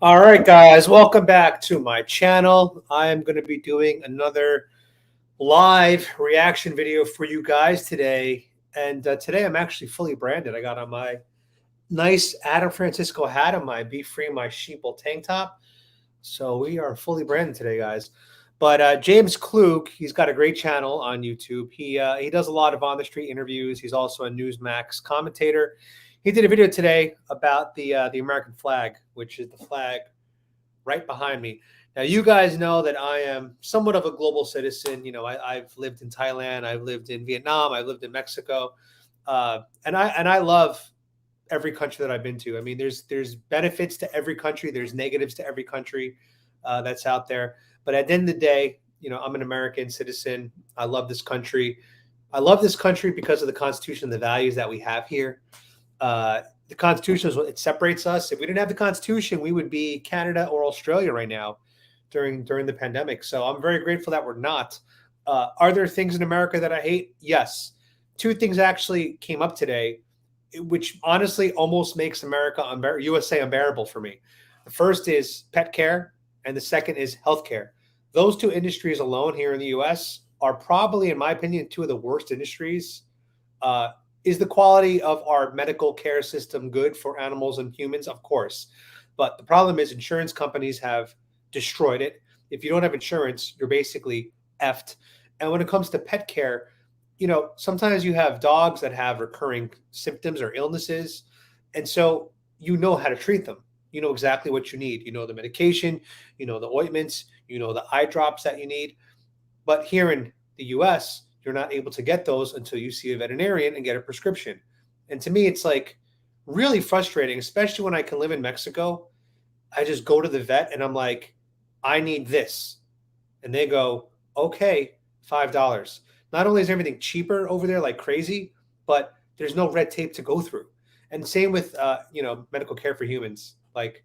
All right, guys, welcome back to my channel. I am going to be doing another live reaction video for you guys today. And today I'm actually fully branded. I got on my nice Adam Francisco hat and my Be Free My Sheeple tank top. So we are fully branded today, guys. But James Klug, he's got a great channel on YouTube. He does a lot of on the street interviews. He's also a Newsmax commentator. He did a video today about the American flag, which is the flag right behind me. Now, you guys know that I am somewhat of a global citizen. You know, I've lived in Thailand, I've lived in Vietnam, I've lived in Mexico, and I love every country that I've been to. I mean, there's benefits to every country, there's negatives to every country that's out there. But at the end of the day, you know, I'm an American citizen. I love this country. I love this country because of the Constitution, the values that we have here. The Constitution is what it separates us. If we didn't have the Constitution, we would be Canada or Australia right now during the pandemic. So I'm very grateful that we're not. Are there things in America that I hate? Yes. Two things actually came up today, which honestly almost makes USA unbearable for me. The first is pet care, and the second is healthcare. Those two industries alone here in the US are probably, in my opinion, two of the worst industries. Is the quality of our medical care system good for animals and humans? Of course. But the problem is insurance companies have destroyed it. If you don't have insurance, you're basically effed. And when it comes to pet care, you know, sometimes you have dogs that have recurring symptoms or illnesses. And so you know how to treat them. You know exactly what you need. You know the medication, you know the ointments, you know the eye drops that you need. But here in the US, you're not able to get those until you see a veterinarian and get a prescription. And to me, it's like really frustrating, especially when I can live in Mexico. I just go to the vet and I'm like, I need this. And they go, okay, $5. Not only is everything cheaper over there like crazy, but there's no red tape to go through. And same with, medical care for humans. Like,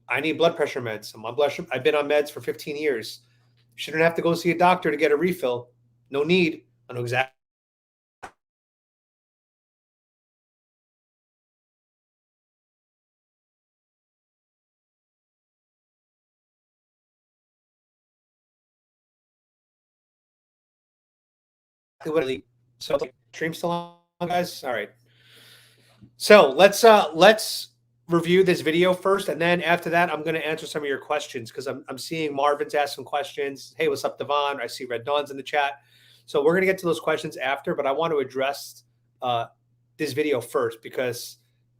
I need blood pressure meds. I'm on blood pressure. I've been on meds for 15 years. Shouldn't have to go see a doctor to get a refill. No need. I know exactly what I. So stream still on, guys. All right. So let's review this video first, and then after that, I'm going to answer some of your questions because I'm seeing Marvin's asked some questions. Hey, what's up, Devon? I see Red Dawn's in the chat. So we're going to get to those questions after, but I want to address this video first because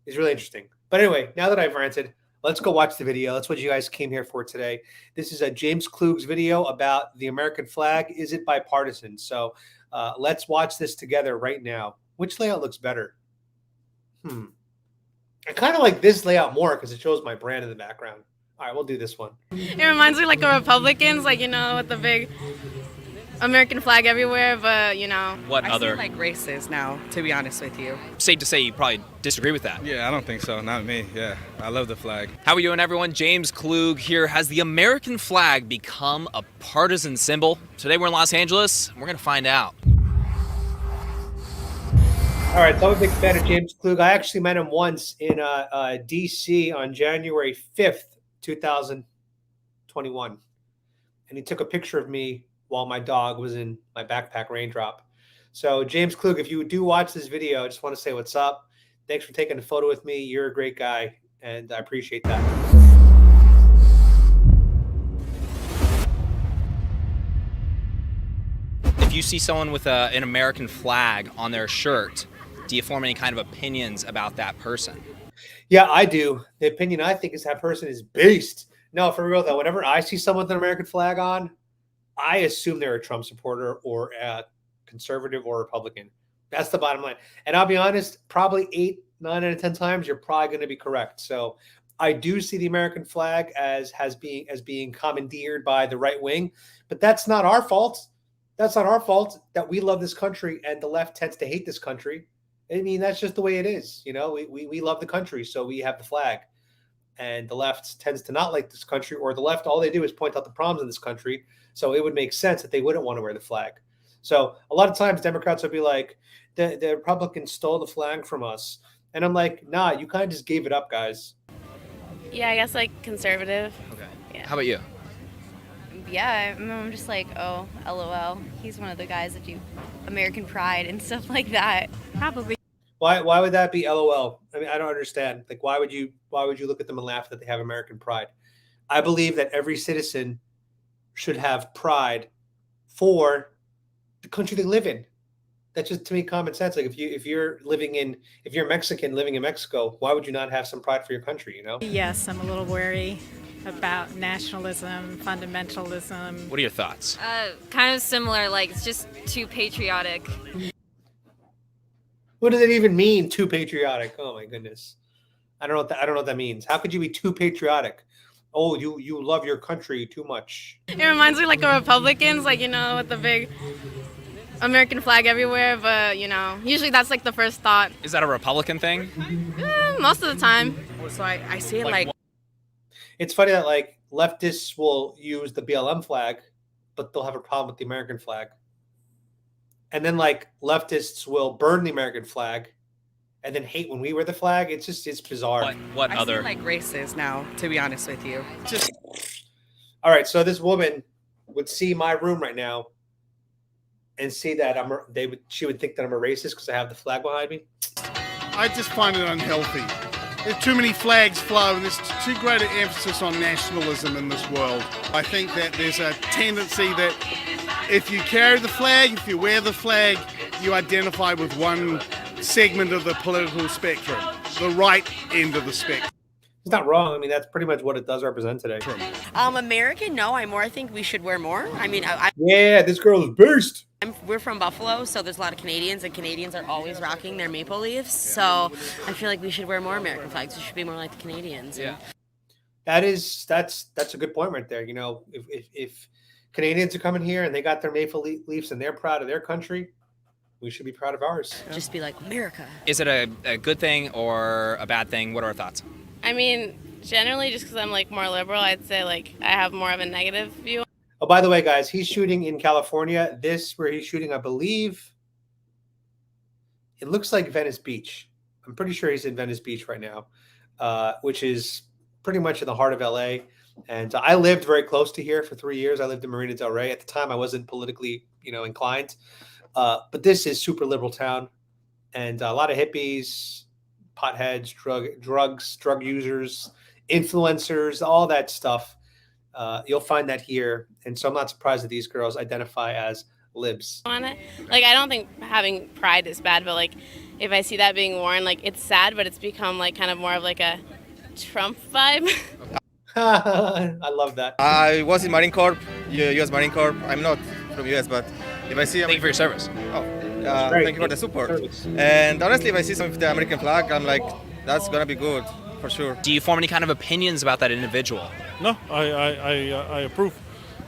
it's really interesting. But anyway, now that I've ranted, let's go watch the video. That's what you guys came here for today. This is a James Klug's video about the American flag. Is it bipartisan? So let's watch this together right now. Which layout looks better? I kind of like this layout more because it shows my brand in the background. All right, we'll do this one. It reminds me like of Republicans, like, you know, with the big American flag everywhere, but, you know. What I other? see like racist now, to be honest with you. Safe to say you probably disagree with that. Yeah, I don't think so. Not me. Yeah, I love the flag. How are we doing, everyone? James Klug here. Has the American flag become a partisan symbol? Today we're in Los Angeles, and we're going to find out. All right, so I'm a big fan of James Klug. I actually met him once in D.C. on January 5th, 2021. And he took a picture of me while my dog was in my backpack, Raindrop. So James Klug, if you do watch this video, I just want to say what's up. Thanks for taking a photo with me. You're a great guy, and I appreciate that. If you see someone with an American flag on their shirt, do you form any kind of opinions about that person? Yeah, I do. The opinion I think is that person is beast. No, for real though, whenever I see someone with an American flag on, I assume they're a Trump supporter or a conservative or Republican. That's the bottom line. And I'll be honest, probably 8, 9 out of 10 times, you're probably going to be correct. So I do see the American flag as being commandeered by the right wing, but that's not our fault. That's not our fault that we love this country and the left tends to hate this country. I mean, that's just the way it is. You know, we love the country, so we have the flag. And the left tends to not like this country, or the left, all they do is point out the problems in this country. So it would make sense that they wouldn't want to wear the flag. So a lot of times Democrats will be like, the Republicans stole the flag from us. And I'm like, nah, you kind of just gave it up, guys. Yeah, I guess like conservative. Okay. Yeah. How about you? Yeah, I'm just like, oh, LOL. He's one of the guys that do American Pride and stuff like that. Probably. Why would that be LOL? I mean, I don't understand. Like, why would you look at them and laugh that they have American pride? I believe that every citizen should have pride for the country they live in. That's just, to me, common sense. Like, if you're Mexican living in Mexico, why would you not have some pride for your country? You know? Yes, I'm a little wary about nationalism, fundamentalism. What are your thoughts? Kind of similar, like it's just too patriotic. What does it even mean? Too patriotic? Oh my goodness, I don't know what that means. How could you be too patriotic? Oh, you love your country too much. It reminds me like of Republicans, like, with the big American flag everywhere, but, usually that's like the first thought. Is that a Republican thing? Most of the time. So I see it like It's funny that like leftists will use the BLM flag, but they'll have a problem with the American flag. And then like leftists will burn the American flag and then hate when we wear the flag. It's bizarre. What I other? see like races now, to be honest with you. Just All right, so this woman would see my room right now and see that she would think that I'm a racist because I have the flag behind me. I just find it unhealthy. There's too many flags flow and there's too great an emphasis on nationalism in this world. I think that there's a tendency that if you carry the flag, if you wear the flag, you identify with one segment of the political spectrum, the right end of the spectrum. It's not wrong. I mean, that's pretty much what it does represent today. American, no, I think we should wear more. I mean, Yeah, this girl is beast. we're from Buffalo, so there's a lot of Canadians, and Canadians are always rocking their maple leaves. So I feel like we should wear more American flags. We should be more like the Canadians. Yeah. That's a good point right there. If Canadians are coming here and they got their maple leaves and they're proud of their country, we should be proud of ours. Just be like, America. Is it a good thing or a bad thing? What are our thoughts? I mean, generally just because I'm like more liberal, I'd say like I have more of a negative view. Oh, by the way, guys, he's shooting in California. Where he's shooting, I believe, it looks like Venice Beach. I'm pretty sure he's in Venice Beach right now, which is pretty much in the heart of LA. And I lived very close to here for 3 years. I lived in Marina Del Rey. At the time, I wasn't politically, inclined. But this is super liberal town, and a lot of hippies, potheads, drug users, influencers, all that stuff. You'll find that here. And so I'm not surprised that these girls identify as libs. On it. Like, I don't think having pride is bad, but like if I see that being worn, like it's sad, but it's become like kind of more of like a Trump vibe. I love that. I was in Marine Corps, U.S. Marine Corps. I'm not from U.S., but if I see... Thank you for your service. Thank you for the support. And honestly, if I see some of the American flag, I'm like, that's going to be good, for sure. Do you form any kind of opinions about that individual? No, I approve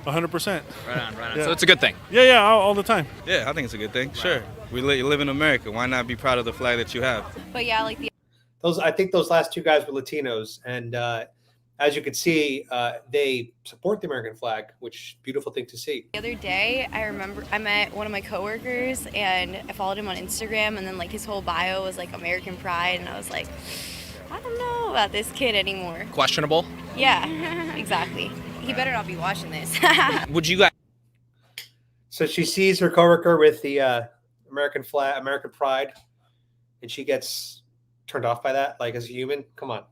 100%. Right on. Yeah. So it's a good thing. Yeah, all the time. Yeah, I think it's a good thing. Sure. You live in America. Why not be proud of the flag that you have? But yeah, like I think those last two guys were Latinos, and as you can see, they support the American flag, which beautiful thing to see. the other day, I remember I met one of my coworkers and I followed him on Instagram, and then like his whole bio was like American Pride, and I was like, I don't know about this kid anymore. Questionable? Yeah, exactly. He better not be watching this. Would you guys? So she sees her coworker with the American flag, American pride, and she gets turned off by that. Like, as a human, come on.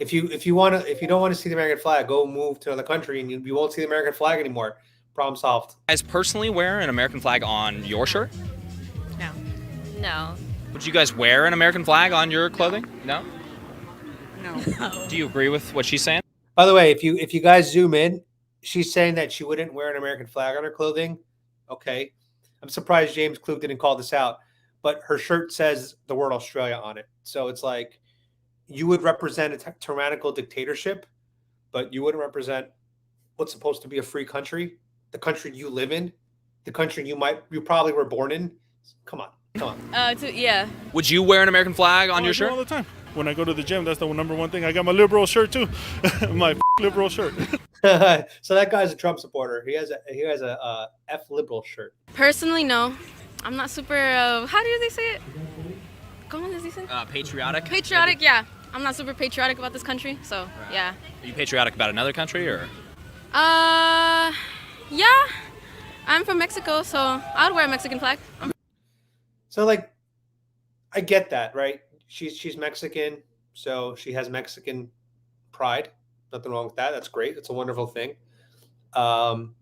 If you don't want to see the American flag, go move to another country, and you won't see the American flag anymore. Problem solved. Guys personally wear an American flag on your shirt? No. Would you guys wear an American flag on your clothing? No? no. Do you agree with what she's saying? By the way, if you guys zoom in, she's saying that she wouldn't wear an American flag on her clothing. Okay. I'm surprised James Klug didn't call this out, but her shirt says the word Australia on it. So it's like you would represent a tyrannical dictatorship, but you wouldn't represent what's supposed to be a free country, the country you live in, the country you probably were born in. Come on. Yeah. Would you wear an American flag on your shirt? All the time. When I go to the gym, that's the number one thing. I got my liberal shirt too. My liberal shirt. So that guy's a Trump supporter. He has a F liberal shirt. Personally, no. I'm not super, how do they say it? ¿Cómo les dicen? Patriotic? Patriotic, yeah. I'm not super patriotic about this country, so yeah. Are you patriotic about another country, or? Yeah. I'm from Mexico, so I would wear a Mexican flag. So like, I get that, right? She's Mexican, so she has Mexican pride. Nothing wrong with that. That's great. It's a wonderful thing. And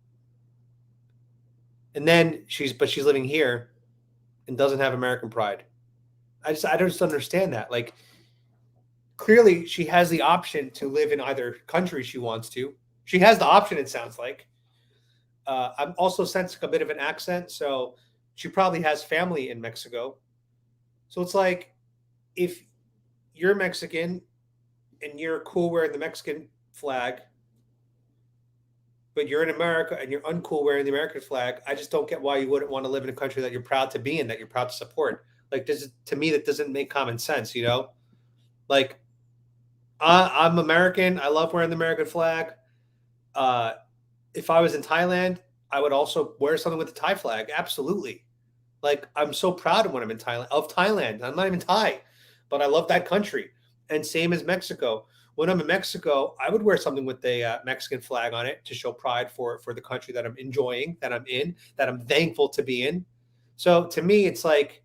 then she's living here and doesn't have American pride. I don't just understand that. Like, clearly she has the option to live in either country she wants to. She has the option, it sounds like. I'm also sensing a bit of an accent, so she probably has family in Mexico. So it's like, if you're Mexican and you're cool wearing the Mexican flag, but you're in America and you're uncool wearing the American flag, I just don't get why you wouldn't want to live in a country that you're proud to be in, that you're proud to support. Like, to me, that doesn't make common sense, you know? Like, I'm American. I love wearing the American flag. If I was in Thailand, I would also wear something with the Thai flag. Absolutely. Like, I'm so proud of when I'm in Thailand. I'm not even Thai, but I love that country. And same as Mexico. When I'm in Mexico, I would wear something with the Mexican flag on it to show pride for the country that I'm enjoying, that I'm in, that I'm thankful to be in. So to me, it's like,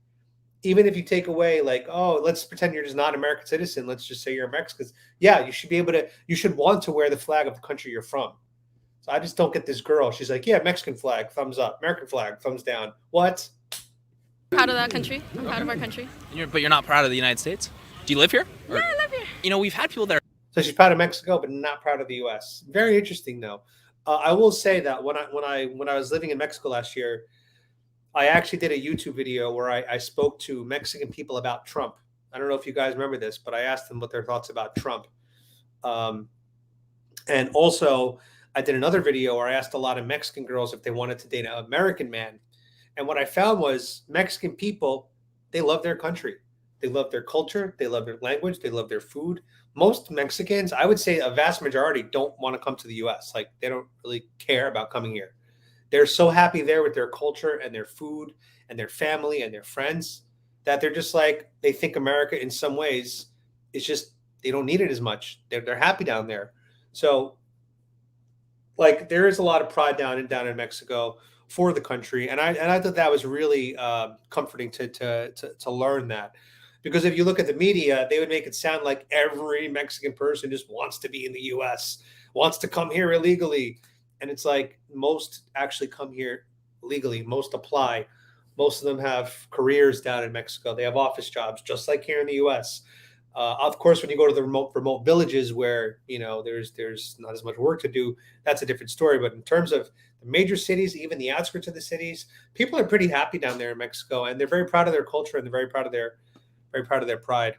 even if you take away, like, oh, let's pretend you're just not an American citizen. Let's just say you're a Mexican. Yeah, you should want to wear the flag of the country you're from. So I just don't get this girl. She's like, yeah, Mexican flag, thumbs up. American flag, thumbs down. What? Proud of that country. I'm proud of our country. But you're not proud of the United States? Do you live here? Yeah, I live here. You know, we've had people there. So she's proud of Mexico, but not proud of the U.S. Very interesting, though. I will say that when I was living in Mexico last year, I actually did a YouTube video where I spoke to Mexican people about Trump. I don't know if you guys remember this, but I asked them what their thoughts about Trump. And also, I did another video where I asked a lot of Mexican girls if they wanted to date an American man. And what I found was Mexican people, they love their country. They love their culture. They love their language. They love their food. Most Mexicans, I would say a vast majority, don't want to come to the U.S. Like, they don't really care about coming here. They're so happy there with their culture and their food and their family and their friends that they're just like, they think America in some ways is just, they don't need it as much. They're happy down there. So, like, there is a lot of pride down in Mexico for the country, and I thought that was really comforting to learn that, because if you look at the media, they would make it sound like every Mexican person just wants to be in the U.S., wants to come here illegally, and it's like most actually come here legally. Most apply. Most of them have careers down in Mexico. They have office jobs, just like here in the U.S. Of course, when you go to the remote villages where, you know, there's not as much work to do, that's a different story. But in terms of the major cities, even the outskirts of the cities, people are pretty happy down there in Mexico, and they're very proud of their culture, and they're very proud of their pride.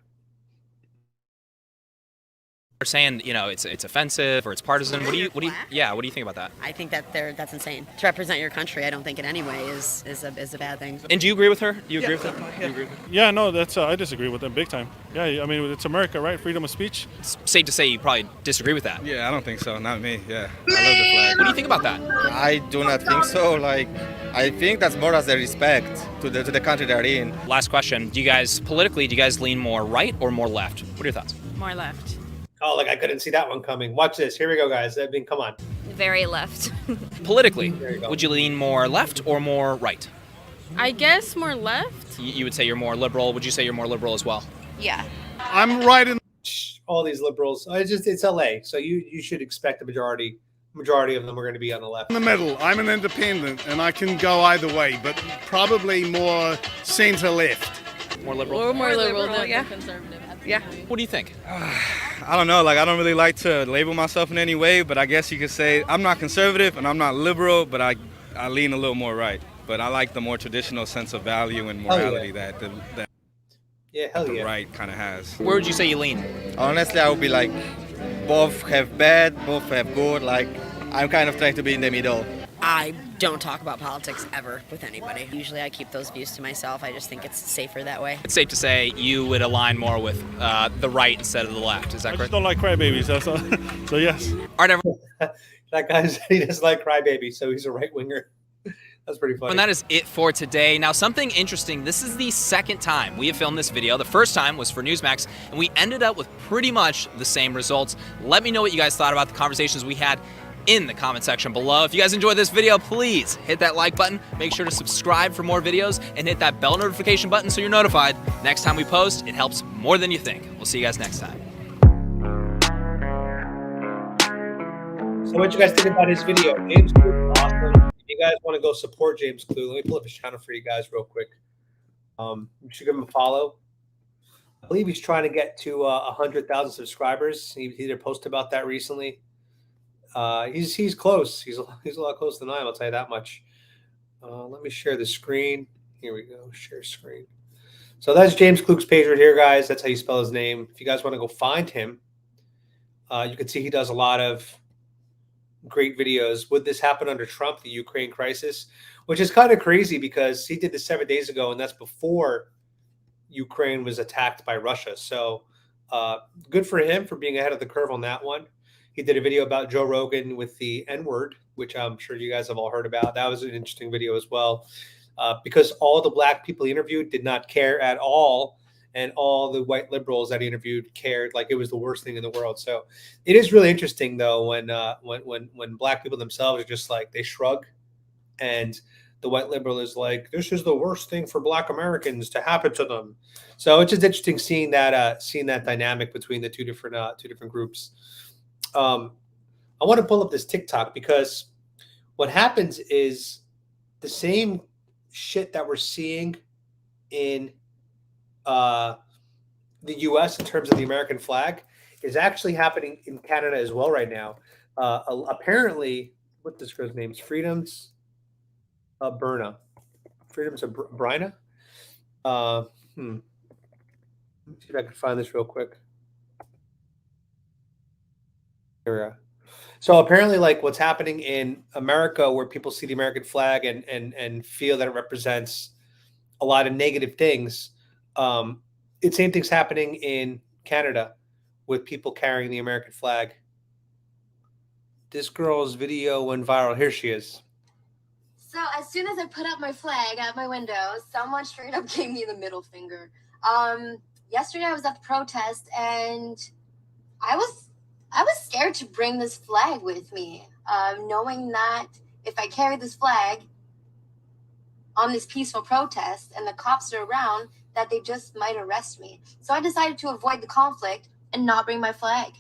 They're saying, you know, it's offensive or it's partisan. What do you think about that? I think that's insane. To represent your country, I don't think in any way is a bad thing. And do you agree with her? Do you agree with her? Yeah, no, that's I disagree with them big time. Yeah, I mean, it's America, right? Freedom of speech. It's safe to say you probably disagree with that. Yeah, I don't think so. Not me. Yeah, I love the flag. What do you think about that? I do not think so. Like, I think that's more as a respect to the country they're in. Last question. Do you guys lean more right or more left? What are your thoughts? More left. Oh, like I couldn't see that one coming. Watch this. Here we go, guys. I mean, come on. Very left. Politically, would you lean more left or more right? I guess more left. You would say you're more liberal. Would you say you're more liberal as well? Yeah. I'm right in all these liberals. It's LA, so you should expect the majority of them are going to be on the left. the middle. I'm an independent, and I can go either way, but probably more center left. More liberal? Or more liberal than yeah. conservative. Yeah. What do you think? I don't know. Like, I don't really like to label myself in any way, but I guess you could say I'm not conservative and I'm not liberal, but I lean a little more right. But I like the more traditional sense of value and morality that the right kind of has. Where would you say you lean? Honestly, I would be like, both have bad, both have good. Like, I'm kind of trying to be in the middle. I don't talk about politics ever with anybody. Usually I keep those views to myself. I just think it's safer that way. It's safe to say you would align more with the right instead of the left. Is that correct? I just don't like crybabies. That's all. So yes. All right, everyone. That guy, he doesn't like crybabies, so he's a right winger. That's pretty funny. And that is it for today. Now, something interesting. This is the second time we have filmed this video. The first time was for Newsmax, and we ended up with pretty much the same results. Let me know what you guys thought about the conversations we had in the comment section below. If you guys enjoyed this video, please hit that like button. Make sure to subscribe for more videos and hit that bell notification button so you're notified next time we post. It helps more than you think. We'll see you guys next time. So what you guys think about his video? James Klug, awesome. If you guys want to go support James Klug, let me pull up his channel for you guys real quick. You should give him a follow. I believe he's trying to get to 100,000 subscribers. He either posted about that recently. He's close. He's a lot closer than I am. I'll tell you that much. Let me share the screen. Here we go. Share screen. So that's James Klug's page right here, guys. That's how you spell his name. If you guys want to go find him, you can see he does a lot of great videos. Would this happen under Trump, the Ukraine crisis? Which is kind of crazy because he did this 7 days ago, and that's before Ukraine was attacked by Russia. So good for him for being ahead of the curve on that one. He did a video about Joe Rogan with the N-word, which I'm sure you guys have all heard about. That was an interesting video as well, because all the black people he interviewed did not care at all, and all the white liberals that he interviewed cared like it was the worst thing in the world. So it is really interesting, though, when black people themselves are just like, they shrug, and the white liberal is like, this is the worst thing for black Americans to happen to them. So it's just interesting seeing that dynamic between the two different groups. I want to pull up this TikTok because what happens is the same shit that we're seeing in the U.S. in terms of the American flag is actually happening in Canada as well right now. Apparently, what this girl's name is, Freedom's Brina. Freedom's Brina. Let me see if I can find this real quick. Here we go. So apparently, like what's happening in America, where people see the American flag and feel that it represents a lot of negative things, it's same thing's happening in Canada with people carrying the American flag. This girl's video went viral. Here she is. So as soon as I put up my flag at my window, someone straight up gave me the middle finger. Yesterday I was at the protest and I was scared to bring this flag with me, knowing that if I carry this flag on this peaceful protest and the cops are around, that they just might arrest me. So I decided to avoid the conflict and not bring my flag.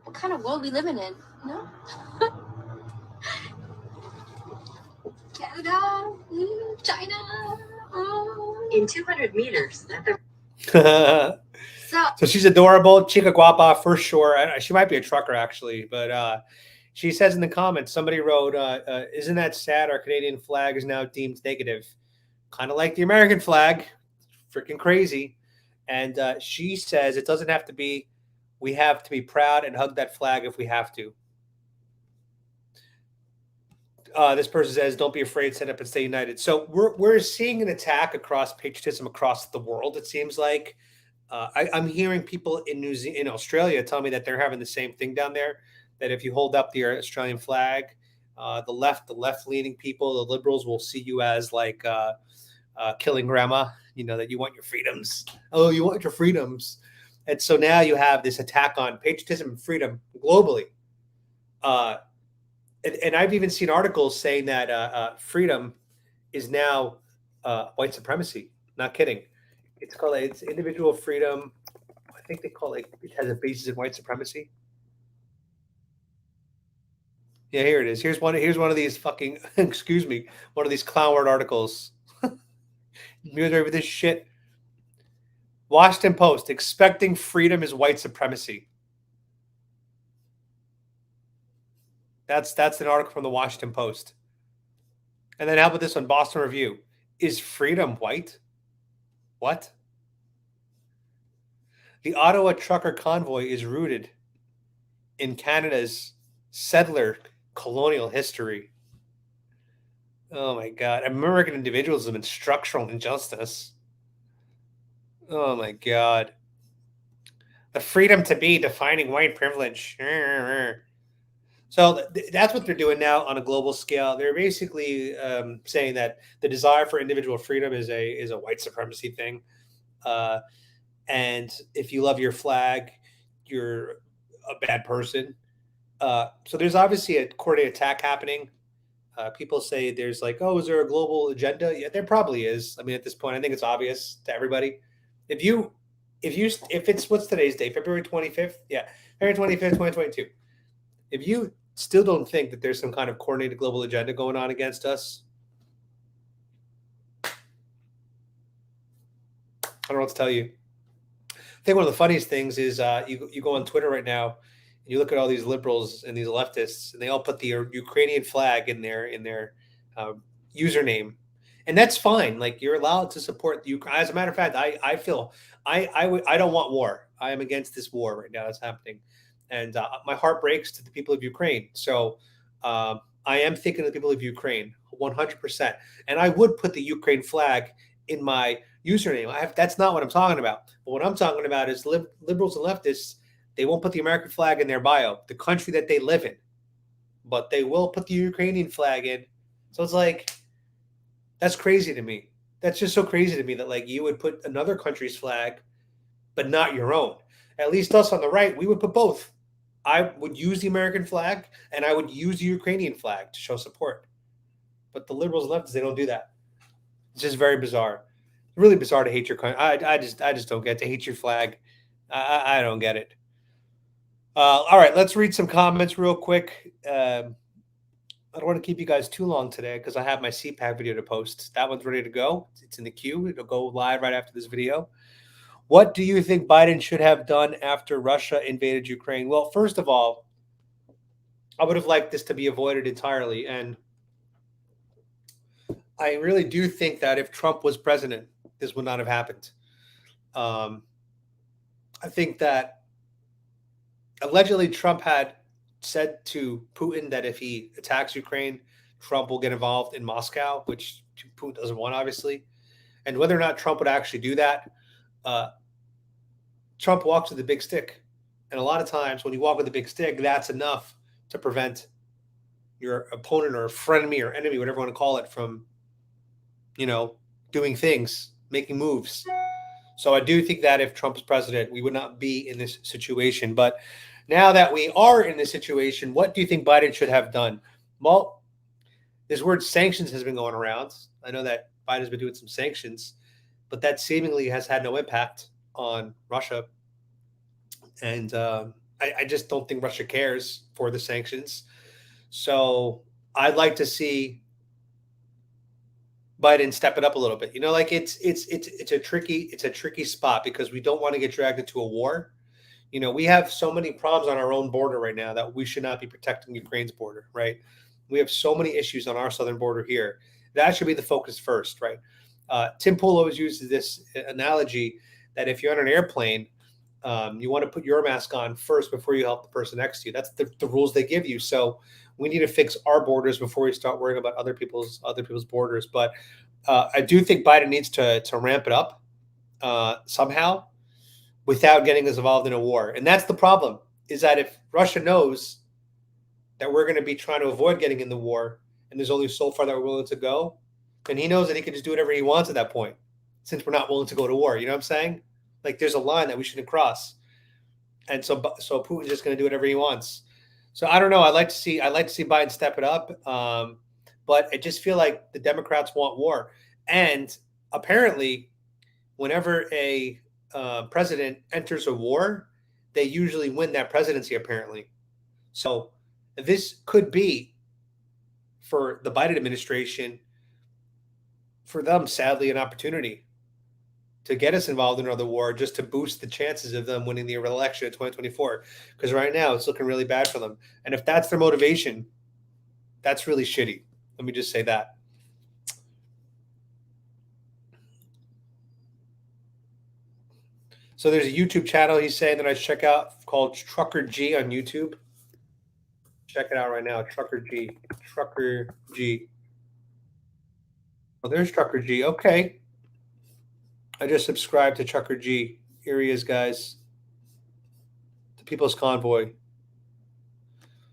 What kind of world we living in? No? Canada, China. In 200 meters. So she's adorable, chica guapa for sure. She might be a trucker actually, but she says in the comments, somebody wrote, "Isn't that sad? Our Canadian flag is now deemed negative, kind of like the American flag, freaking crazy." And she says it doesn't have to be. We have to be proud and hug that flag if we have to. This person says, "Don't be afraid, stand up and stay united." So we're seeing an attack across patriotism across the world. It seems like I'm hearing people in Australia tell me that they're having the same thing down there. That if you hold up the Australian flag, the left-leaning people, the liberals, will see you as like killing grandma. You know, that you want your freedoms. Oh, you want your freedoms, and so now you have this attack on patriotism and freedom globally. And I've even seen articles saying that freedom is now white supremacy. Not kidding. It's individual freedom. I think they call it has a basis in white supremacy. Yeah, here it is. Here's one of these fucking excuse me, one of these clown word articles. You guys over this shit. Washington Post, expecting freedom is white supremacy. That's an article from the Washington Post. And then how about this one, Boston Review? Is freedom white? What? The Ottawa trucker convoy is rooted in Canada's settler colonial history. Oh my God. American individualism and structural injustice. Oh my God. The freedom to be defining white privilege. So that's what they're doing now on a global scale. They're basically saying that the desire for individual freedom is a white supremacy thing, and if you love your flag, you're a bad person. So there's obviously a coordinated attack happening. People say there's like, oh, is there a global agenda? Yeah, there probably is. I mean, at this point, I think it's obvious to everybody. If it's what's today's date, February 25th? Yeah, February 25th, 2022. If you still don't think that there's some kind of coordinated global agenda going on against us, I don't know what to tell you. I think one of the funniest things is you go on Twitter right now and you look at all these liberals and these leftists, and they all put the Ukrainian flag in their username, and that's fine. Like, you're allowed to support the Ukraine. As a matter of fact, I feel I don't want war. I am against this war right now that's happening, and my heart breaks to the people of Ukraine. So I am thinking of the people of Ukraine 100%, and I would put the Ukraine flag in my username. That's not what I'm talking about. But what I'm talking about is liberals and leftists. They won't put the American flag in their bio, the country that they live in, but they will put the Ukrainian flag in. So it's like, that's crazy to me. That's just so crazy to me that, like, you would put another country's flag, but not your own. At least us on the right, we would put both. I would use the American flag and I would use the Ukrainian flag to show support. But the liberals and leftists, they don't do that. It's just very bizarre. Really bizarre to hate your country. I just don't get to hate your flag. I don't get it. All right, let's read some comments real quick. I don't want to keep you guys too long today because I have my CPAC video to post. That one's ready to go. It's in the queue. It'll go live right after this video. What do you think Biden should have done after Russia invaded Ukraine? Well, first of all, I would have liked this to be avoided entirely. And I really do think that if Trump was president, this would not have happened. I think that allegedly Trump had said to Putin that if he attacks Ukraine, Trump will get involved in Moscow, which Putin doesn't want, obviously. And whether or not Trump would actually do that, Trump walks with a big stick. And a lot of times when you walk with a big stick, that's enough to prevent your opponent or frenemy or enemy, whatever you want to call it, from, doing things, making moves. So I do think that if Trump is president, we would not be in this situation. But now that we are in this situation, what do you think Biden should have done? Well, this word sanctions has been going around. I know that Biden's been doing some sanctions, but that seemingly has had no impact on Russia. And I just don't think Russia cares for the sanctions. So I'd like to see Biden step it up a little bit. It's a tricky spot because we don't want to get dragged into a war. We have so many problems on our own border right now that we should not be protecting Ukraine's border, right? We have so many issues on our southern border here. That should be the focus first, right? Tim Pool always uses this analogy that if you're on an airplane, you want to put your mask on first before you help the person next to you. That's the rules they give you. So we need to fix our borders before we start worrying about other people's borders. But I do think Biden needs to ramp it up somehow without getting us involved in a war. And that's the problem, is that if Russia knows that we're going to be trying to avoid getting in the war and there's only so far that we're willing to go, then he knows that he can just do whatever he wants at that point, since we're not willing to go to war. You know what I'm saying? Like, there's a line that we shouldn't cross. And so Putin's just going to do whatever he wants. So I don't know. I'd like to see Biden step it up. But I just feel like the Democrats want war. And apparently, whenever a president enters a war, they usually win that presidency, apparently. So this could be, for the Biden administration, for them, sadly, an opportunity to get us involved in another war, just to boost the chances of them winning the election in 2024. Because right now it's looking really bad for them. And if that's their motivation, that's really shitty. Let me just say that. So there's a YouTube channel he's saying that I should check out called Trucker G on YouTube. Check it out right now. Trucker G. Oh, there's Trucker G. Okay. I just subscribed to Trucker G. Here he is, guys. The People's Convoy.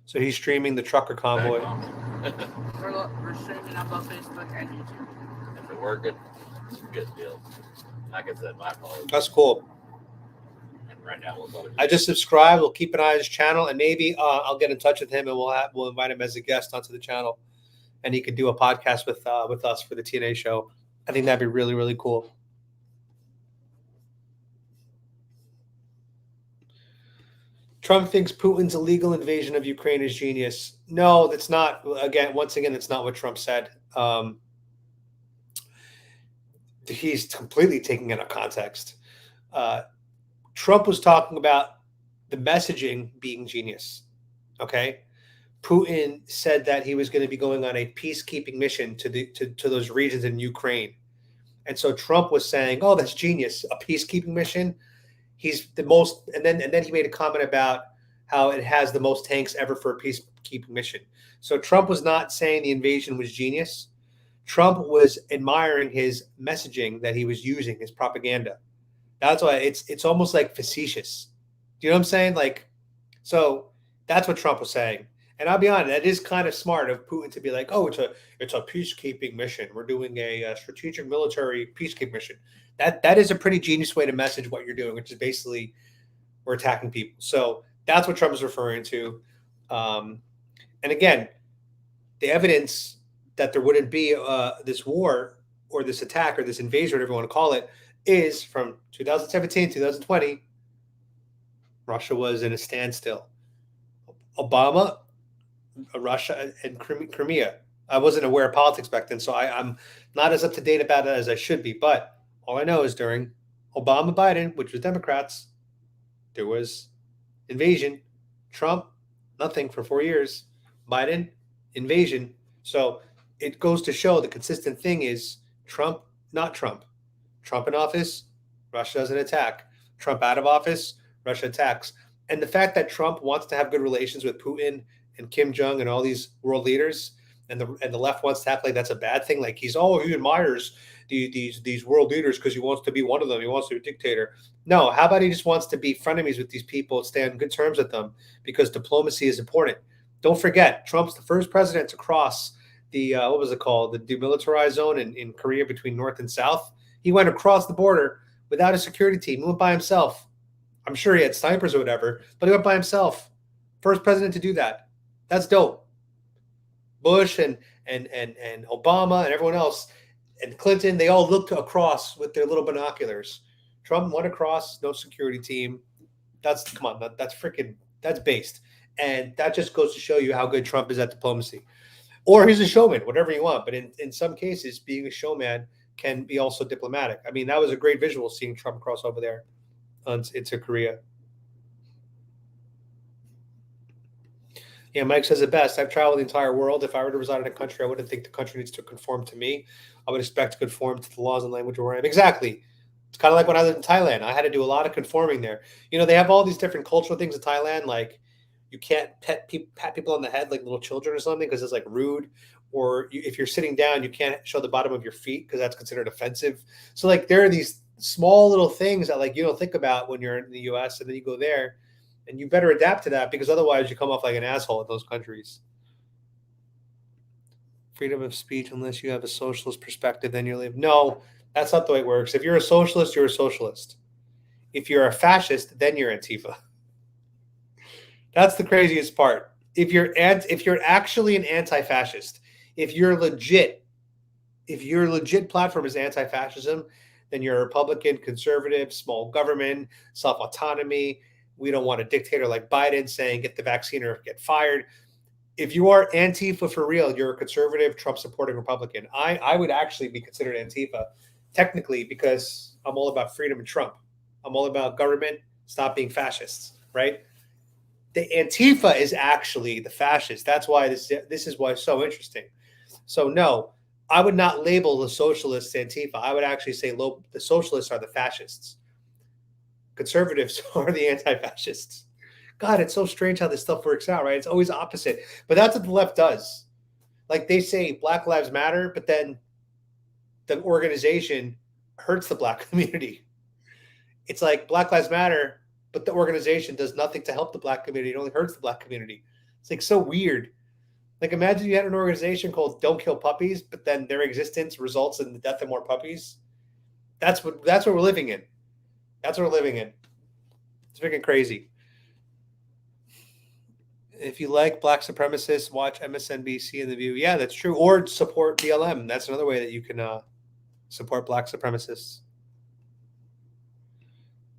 So he's streaming the trucker convoy. We're streaming up on Facebook and YouTube. If it working, it's a good deal. Like I said, my apologies. That's cool. And right now we'll go. I just subscribed. We'll keep an eye on his channel, and maybe I'll get in touch with him, and we'll invite him as a guest onto the channel, and he could do a podcast with us for the T&A Show. I think that'd be really, really cool. Trump thinks Putin's illegal invasion of Ukraine is genius. No, that's not. Once again, that's not what Trump said. He's completely taking it out of context. Trump was talking about the messaging being genius. Okay, Putin said that he was going to be going on a peacekeeping mission to those regions in Ukraine, and so Trump was saying, "Oh, that's genius! A peacekeeping mission." He's the most, and then he made a comment about how it has the most tanks ever for a peacekeeping mission. So Trump was not saying the invasion was genius. Trump was admiring his messaging that he was using, his propaganda. That's why it's almost like facetious. Do you know what I'm saying? Like, so that's what Trump was saying. And I'll be honest, that is kind of smart of Putin to be like, oh, it's a peacekeeping mission. We're doing a strategic military peacekeeping mission. That is a pretty genius way to message what you're doing, which is basically we're attacking people. So that's what Trump is referring to. And again, the evidence that there wouldn't be this war or this attack or this invasion, whatever you want to call it, is from 2017, 2020. Russia was in a standstill. Obama, Russia, and Crimea. I wasn't aware of politics back then, so I'm not as up to date about it as I should be. But all I know is during Obama, Biden, which was Democrats, there was invasion. Trump, nothing for 4 years. Biden, invasion. So it goes to show the consistent thing is Trump, not Trump. Trump in office, Russia doesn't attack. Trump out of office, Russia attacks. And the fact that Trump wants to have good relations with Putin and Kim Jong and all these world leaders, and the left wants to act like that's a bad thing. Like he admires these world leaders because he wants to be one of them. He wants to be a dictator. No, how about he just wants to be frenemies with these people, stay on good terms with them because diplomacy is important. Don't forget, Trump's the first president to cross the what was it called? The demilitarized zone in Korea between North and South. He went across the border without a security team. He went by himself. I'm sure he had snipers or whatever, but he went by himself. First president to do that. That's dope. Bush and Obama and everyone else and Clinton, they all looked across with their little binoculars. Trump went across, no security team. That's based. And that just goes to show you how good Trump is at diplomacy. Or he's a showman, whatever you want. But in some cases, being a showman can be also diplomatic. I mean, that was a great visual seeing Trump cross over there into Korea. Yeah, Mike says it best. I've traveled the entire world. If I were to reside in a country, I wouldn't think the country needs to conform to me. I would expect to conform to the laws and language where I am. Exactly. It's kind of like when I lived in Thailand. I had to do a lot of conforming there. You know, they have all these different cultural things in Thailand, like you can't pat people on the head like little children or something because it's like rude. Or if you're sitting down, you can't show the bottom of your feet because that's considered offensive. So like there are these small little things that like you don't think about when you're in the U.S. and then you go there. And you better adapt to that because otherwise you come off like an asshole in those countries. Freedom of speech, unless you have a socialist perspective, then you live. No, that's not the way it works. If you're a socialist, you're a socialist. If you're a fascist, then you're Antifa. That's the craziest part. If you're actually an anti-fascist, if your legit platform is anti-fascism, then you're a Republican, conservative, small government, self-autonomy. We don't want a dictator like Biden saying get the vaccine or get fired. If you are Antifa for real, you're a conservative, Trump-supporting Republican. I would actually be considered Antifa, technically, because I'm all about freedom and Trump. I'm all about government, stop being fascists, right? The Antifa is actually the fascist. That's why this is why it's so interesting. So no, I would not label the socialists Antifa. I would actually say the socialists are the fascists. Conservatives are the anti-fascists. God, it's so strange how this stuff works out, right? It's always opposite. But that's what the left does. Like they say Black Lives Matter, but then the organization hurts the Black community. It's like Black Lives Matter, but the organization does nothing to help the Black community. It only hurts the Black community. It's like so weird. Like imagine you had an organization called Don't Kill Puppies, but then their existence results in the death of more puppies. That's what we're living in. That's what we're living in. It's freaking crazy. If you like black supremacists, watch MSNBC and The View. Yeah, that's true. Or support BLM. That's another way that you can support black supremacists.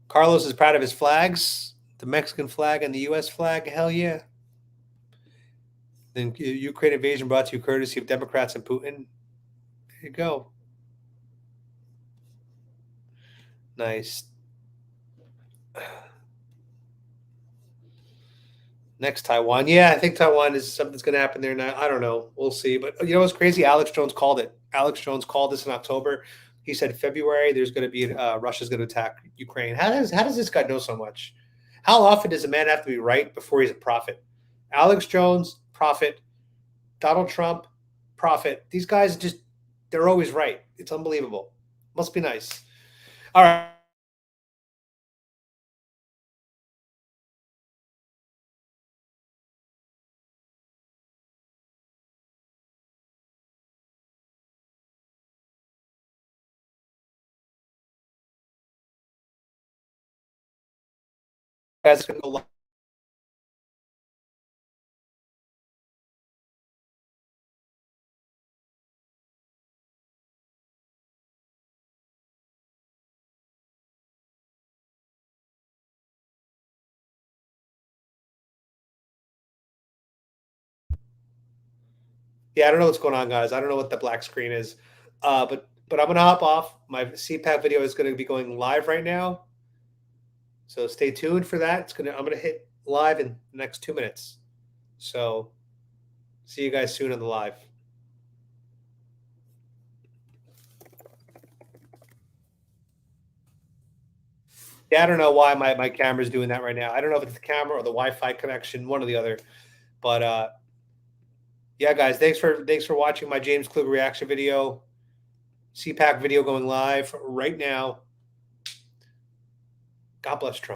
Carlos is proud of his flags. The Mexican flag and the U.S. flag. Hell yeah. Then Ukraine invasion brought to you courtesy of Democrats and Putin. There you go. Nice. Next, Taiwan. Yeah, I think Taiwan is something's going to happen there now. I don't know. We'll see. But you know what's crazy? Alex Jones called it. Alex Jones called this in October. He said February there's going to be Russia's going to attack Ukraine. How does this guy know so much? How often does a man have to be right before he's a prophet? Alex Jones, prophet. Donald Trump, prophet. These guys they're always right. It's unbelievable. Must be nice. All right. Guys, gonna go live. Yeah, I don't know what's going on, guys. I don't know what the black screen is. But I'm gonna hop off. My CPAC video is gonna be going live right now. So stay tuned for that. I'm gonna hit live in the next 2 minutes. So see you guys soon on the live. Yeah, I don't know why my camera's doing that right now. I don't know if it's the camera or the Wi-Fi connection, one or the other. But yeah, guys, thanks for watching my James Klug reaction video. CPAC video going live right now. God bless Trump.